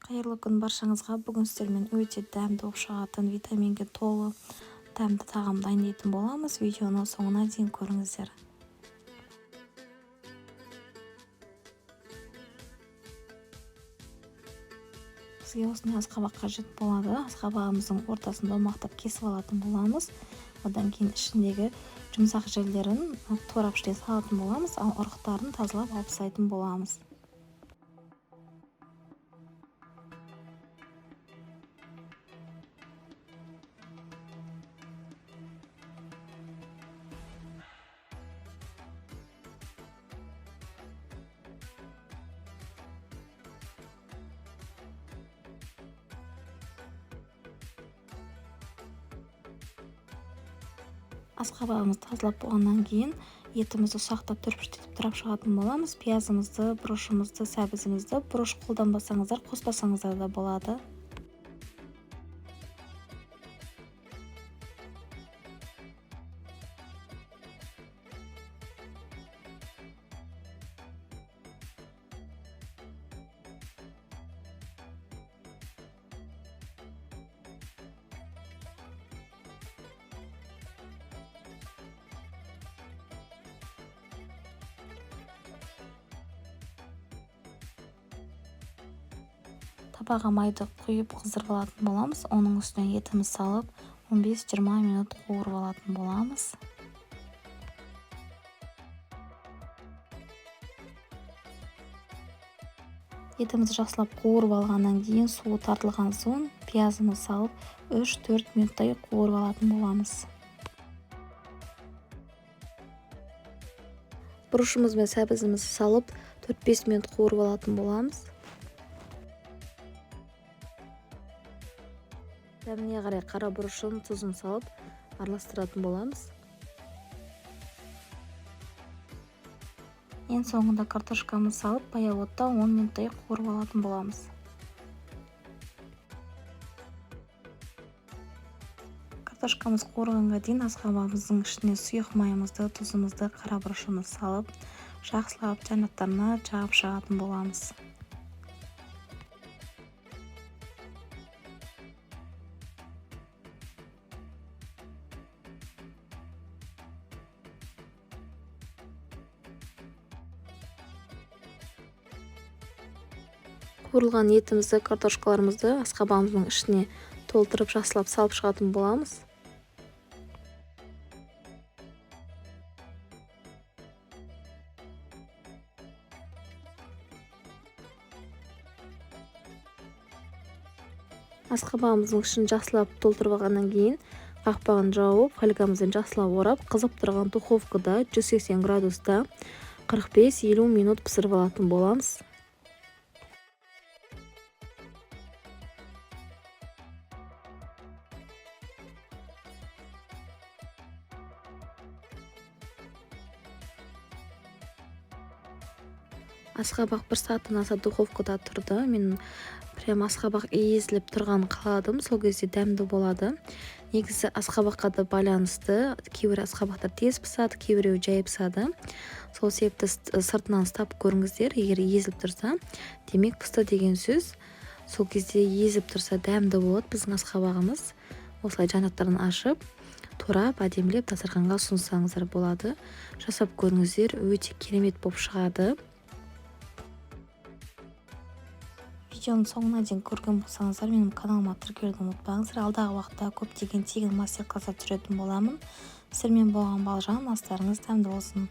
Қайырлы күн баршаңызға. Бүгін сіздермен өте дәмді болып шығатын, витаминге толы дәмді тағам дайындайтын боламыз. Видеоны соңына дейін көріңіздер. Бізге осындай асқабақ қажет болады. Асқабағымыздың ортасын домақтап кесіп алатын боламыз. Одан кейін ішіндегі жұмсақ жерлерін турап салатын боламыз, ал ұрықтарын тазалап алып тастайтын боламыз. Асқабағымызды тазалап болғаннан кейін етімізді ұсақтап түрпіштетіп тұрап шығатын боламыз. Пиязымызды, бұрышымызды, сәбізімізді бұрыш қолданбасаңыздар, қоспасаңыздар да болады. Табаға майды құйып қыздырып алатын боламыз. Оның үстіне етіміз салып 15-20 минут қуырып алатын боламыз. Етімізді жақсылап қуырып алғаннан кейін суы тартылған соң пиязымызды салып 3-4 минуттай қуырып алатын боламыз. Бұрышымыз бен сәбізімізді салып 4-5 минут қуырып алатын боламыз. Дәміне қарай қара бұрышын, тұзын салып араластыратын боламыз. Ең соңында картошкамызды салып баяу отта 10 минуттай қуырып алатын боламыз. Картошкамыз қуырғанға дейін асқабағымыздың ішіне сұйық майымызды, тұзымызды, қара бұрышымызды салып жақсылап жанаттарына жағып шығатын боламыз. Қуырылған етімізді, картошкаларымызды асқабағымыздың ішіне толтырып жақсылап салып шығатын боламыз. Асқабағымыздың ішін жақсылап толтырып алғаннан кейін қақпағын жауып, фольгамыздан жақсылап орап, қызып тұрған духовкада 180 градуста 45-50 минут пісіріп алатын боламыз. Асқабақ 1 сағаттан аса духовкада тұрды. Мен прям асқабақ езіліп тұрғанын қаладым. Сол кезде дәмді болады. Негізі асқабаққа да байланысты. Кейбір асқабақтар тез пісады, кейбіреуі жай пісады. Сол себепті сыртынан ұстап көріңіздер. Егер езіліп тұрса, демек пісті деген сөз. Сол кезде езіліп тұрса дәмді болады біздің асқабағымыз. Осылай жанаттарын ашып, турап, әдемілеп дастарханға ұсынсаңыздар болады. Жасап көріңіздер, өте керемет болып шығады. Видеоның соңына дейін көрген болсаңыздар, менің каналыма тіркелуді ұмытпаңыздар. Алдағы уақытта көптеген тегін мастер-класстар түсіретін боламын. Сіздермен болған Балжан, астарыңыз дәмді болсын.